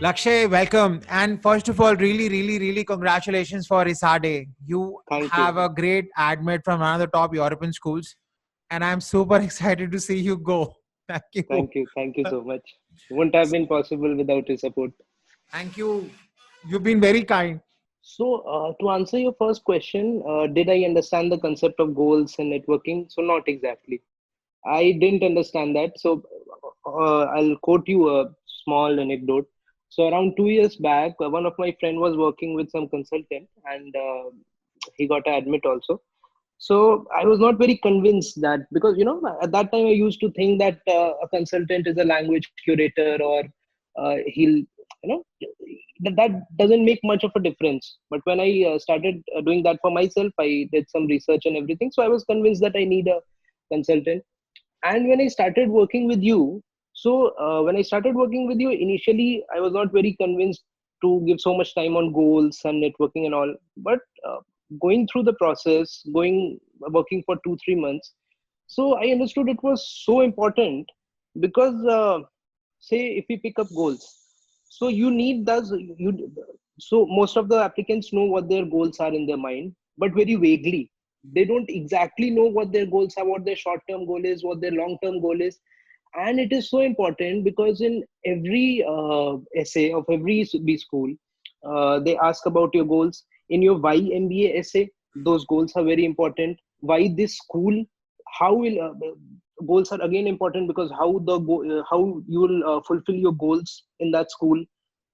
Lakshay, welcome. And first of all, really congratulations for ESADE. You Thank have you. a great admit from one of the top European schools. And I'm super excited to see you go. Thank you. Thank you. Thank you so much. Wouldn't have been possible without your support. Thank you. You've been very kind. So, to answer your first question, did I understand the concept of goals and networking? So, not exactly. I didn't understand that. So, I'll quote you a small anecdote. So, around 2 years back, one of my friend was working with some consultant, and he got an admit also. So I was not very convinced that, because at that time I used to think that a consultant is a language curator, or he'll that doesn't make much of a difference. But when I started doing that for myself, I did some research and everything. So I was convinced that I need a consultant. And when I started working with you, when I started working with you, initially I was not very convinced to give so much time on goals and networking and all. But going through the process, going working for 2 3 months, so I understood it was so important. Because say if we pick up goals, so you need those you so most of the applicants know what their goals are in their mind, but very vaguely. They don't exactly know what their goals are, what their short term goal is, what their long term goal is. And it is so important because in every essay of every B school, they ask about your goals. In your why MBA essay, those goals are very important. Why this school? How will goals are again important, because how you will fulfill your goals in that school.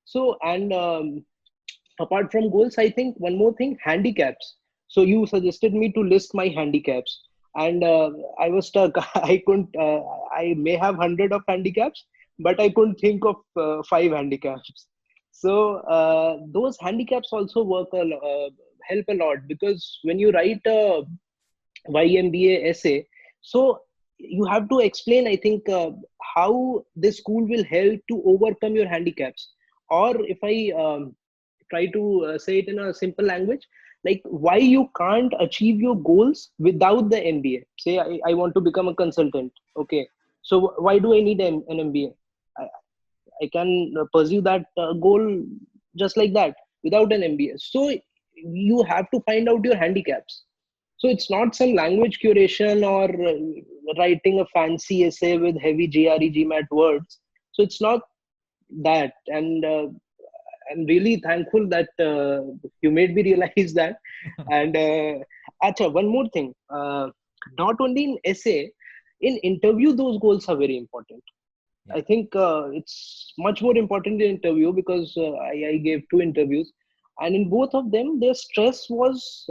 So, and apart from goals, I think one more thing, handicaps. So you suggested me to list my handicaps, and I was stuck. I couldn't. I may have 100 of handicaps, but I couldn't think of five handicaps. So those handicaps also help a lot, because when you write a YMBA essay, so you have to explain, I think, how this school will help to overcome your handicaps. Or if I try to say it in a simple language, like why you can't achieve your goals without the MBA. Say I want to become a consultant. Okay, so why do I need an MBA? I can pursue that goal just like that without an MBA. So you have to find out your handicaps. So it's not some language curation or writing a fancy essay with heavy GRE GMAT words. So it's not that. And I'm really thankful that you made me realize that. And acha, one more thing. Not only in essay, in interview, those goals are very important. Yeah. I think it's much more important in interview, because I gave two interviews, and in both of them, their stress was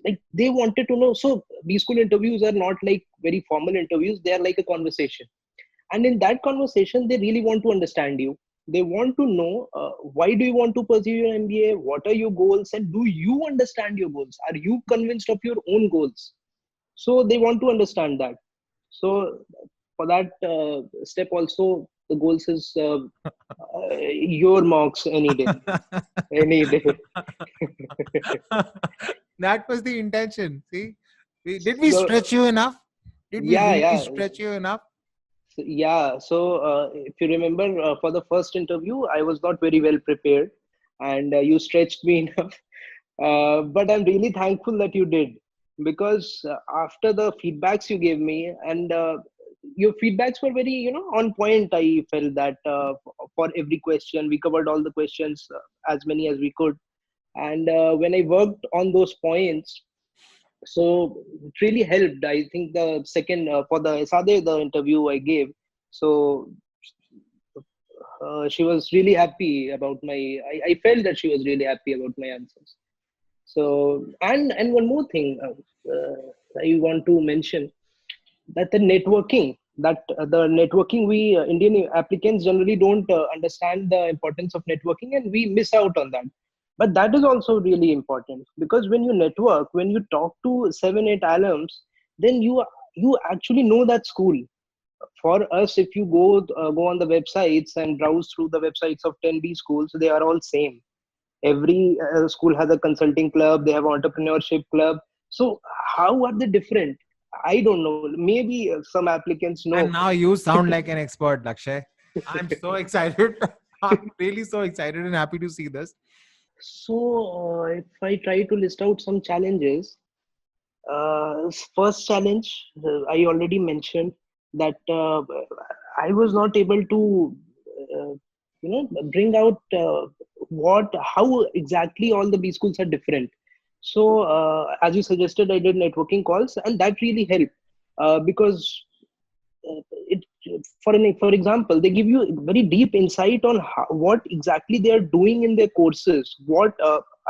like they wanted to know. So these school interviews are not like very formal interviews; they are like a conversation, and in that conversation, they really want to understand you. They want to know why do you want to pursue your MBA, what are your goals, and do you understand your goals? Are you convinced of your own goals? So they want to understand that. So for that step also, the goals is your marks any day, any day. That was the intention. See, did we So stretch you enough? Did we yeah, really yeah. stretch you enough? Yeah, so if you remember, for the first interview, I was not very well prepared, and you stretched me enough. But I'm really thankful that you did, because after the feedbacks you gave me, and your feedbacks were very, on point. I felt that for every question, we covered all the questions, as many as we could. And when I worked on those points, so it really helped. I think the second for the ESADE, the interview I gave, so she was really happy about I felt that she was really happy about my answers. So, and one more thing, I want to mention, that the networking, we Indian applicants generally don't understand the importance of networking, and we miss out on that. But that is also really important, because when you network, when you talk to 7 8 alums, then you actually know that school. For us, if you go on the websites and browse through the websites of 10B schools, they are all same. Every school has a consulting club, they have entrepreneurship club. So how are they different? I don't know. Maybe some applicants know. And now you sound like an expert, Lakshay. I'm so excited. I'm really so excited and happy to see this. So, if I try to list out some challenges, first challenge, I already mentioned that I was not able to, uh, bring out how exactly all the B schools are different. So, as you suggested, I did networking calls, and that really helped because it for example, they give you very deep insight on what exactly they are doing in their courses. What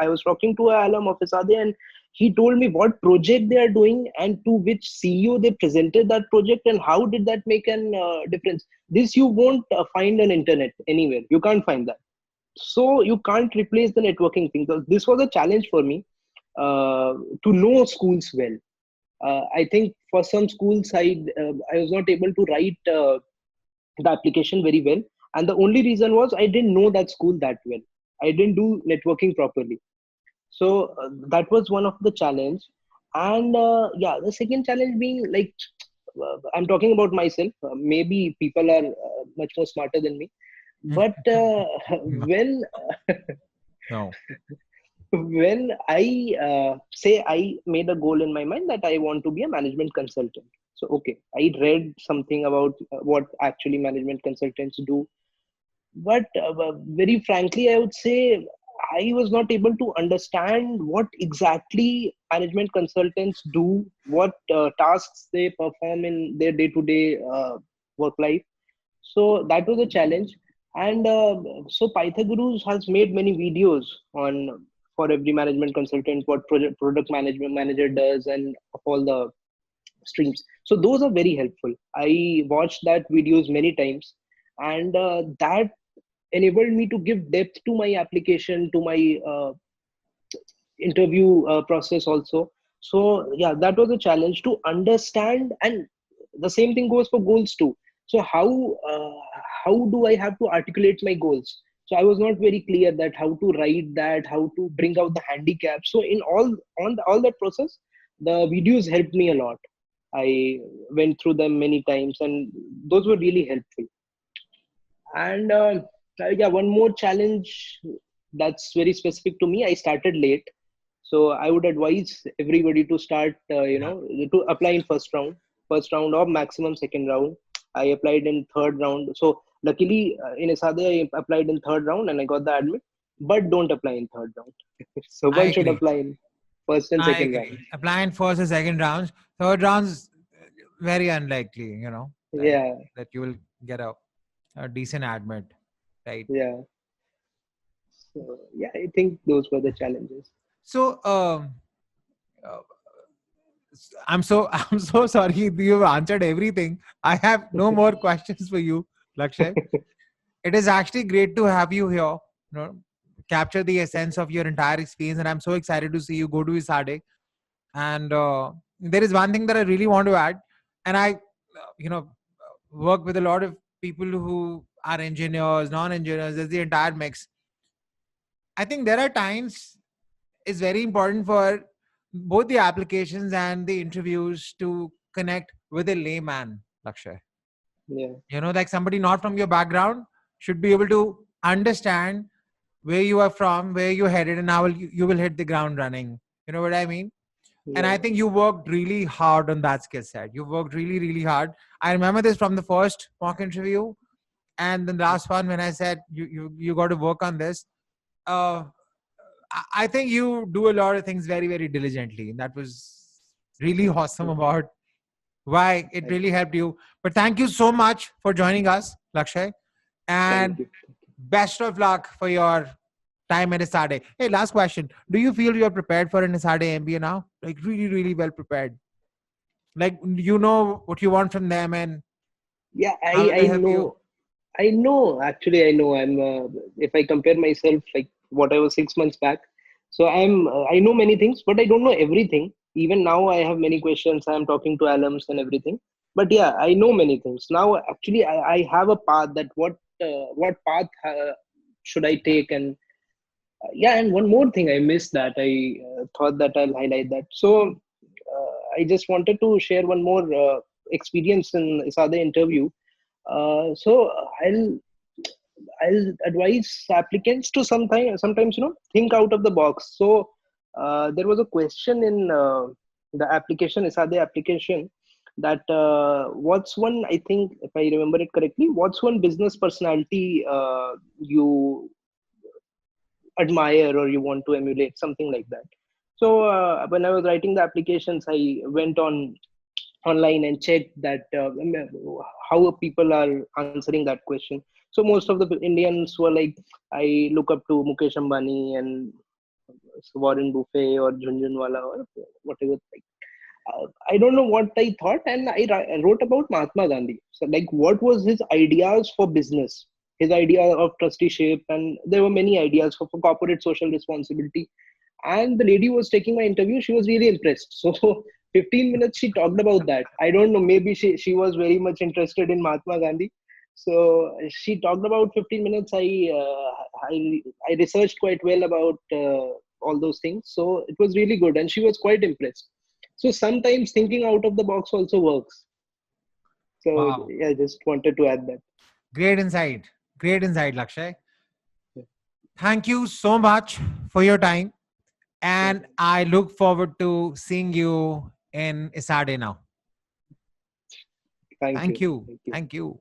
I was talking to a alum of ESADE, and he told me what project they are doing and to which CEO they presented that project and how did that make an difference. This you won't find on internet anywhere. You can't find that. So you can't replace the networking thing. So this was a challenge for me to know schools well. I think for some schools, I was not able to write the application very well, and the only reason was I didn't know that school that well. I didn't do networking properly, so that was one of the challenge. And yeah, the second challenge being like I'm talking about myself. Maybe people are much more smarter than me, but when No. when I say I made a goal in my mind that I want to be a management consultant. So, okay, I read something about what actually management consultants do. But very frankly, I would say I was not able to understand what exactly management consultants do, what tasks they perform in their day to day work life. So that was a challenge. And so PythaGURUS has made many videos on for every management consultant what product management manager does and of all the streams. So those are very helpful. I watched that videos many times, and that enabled me to give depth to my application, to my interview process also. So yeah, that was a challenge to understand, and the same thing goes for goals too. So how do I have to articulate my goals? So I was not very clear that how to write that, how to bring out the handicap. So in all that process, the videos helped me a lot. I went through them many times, and those were really helpful. And yeah, one more challenge that's very specific to me. I started late, so I would advise everybody to start, Yeah. to apply in first round or maximum second round. I applied in third round. So luckily, in ESADE, I applied in third round and I got the admit. But don't apply in third round. So I one should agree. apply in first and I second round. agree. Applying first or second rounds, third rounds, very unlikely. Yeah, That you will get a decent admit, right? yeah. So yeah, I think those were the challenges. So, uh, I'm so I'm so sorry. You've answered everything. I have no more questions for you, Lakshay. It is actually great to have you here. Capture the essence of your entire experience, and I'm so excited to see you go to ESADE. And there is one thing that I really want to add, and I, work with a lot of people who are engineers, non-engineers. There's the entire mix. I think there are times it's very important for both the applications and the interviews to connect with a layman, Lakshay. Yeah, Like somebody not from your background should be able to understand where you are from, where you're headed, and how you will hit the ground running. You know what I mean? And yeah, I think you worked really hard on that skill set. You worked really, really hard. I remember this from the first mock interview and the last one when I said you got to work on this. Uh, I think you do a lot of things very, very diligently. And that was really awesome about why it thank really helped you. But thank you so much for joining us, Lakshay. thank And you. best of luck for your time at ESADE. Hey, last question. Do you feel you're prepared for an ESADE MBA now? Like really, really well prepared? Like you know what you want from them and Yeah, how will I they help you? know. I know, actually, I know. If I compare myself, like what I was 6 months back, so I know many things, but I don't know everything. Even now, I have many questions. I'm talking to alums and everything. But yeah, I know many things. Now, actually, I have a path that what path should I take? And yeah, and one more thing I missed that I thought that I'll highlight that. So I just wanted to share one more experience in Isade interview. So I'll I'll advise applicants to sometimes think out of the box. So there was a question in the application, ESADE application, that what's one, I think if I remember it correctly, what's one business personality you admire or you want to emulate, something like that. So when I was writing the applications, I went online and checked that how people are answering that question. So most of the Indians were like, I look up to Mukesh Ambani and Warren Buffett or Jhunjhunwala or whatever. Like, I don't know what I thought, and I wrote about Mahatma Gandhi. So, like, what was his ideas for business, his idea of trusteeship, and there were many ideas for corporate social responsibility. And the lady who was taking my interview, she was really impressed. So, 15 minutes she talked about that. I don't know, maybe she was very much interested in Mahatma Gandhi. So she talked about 15 minutes. I researched quite well about all those things. So it was really good, and she was quite impressed. So sometimes thinking out of the box also works. So Wow. yeah, I just wanted to add that. Great insight. Great insight, Lakshay. Yeah. Thank you so much for your time. Yeah. And I look forward to seeing you in ESADE now. Thank Thank you. you. Thank you. Thank you.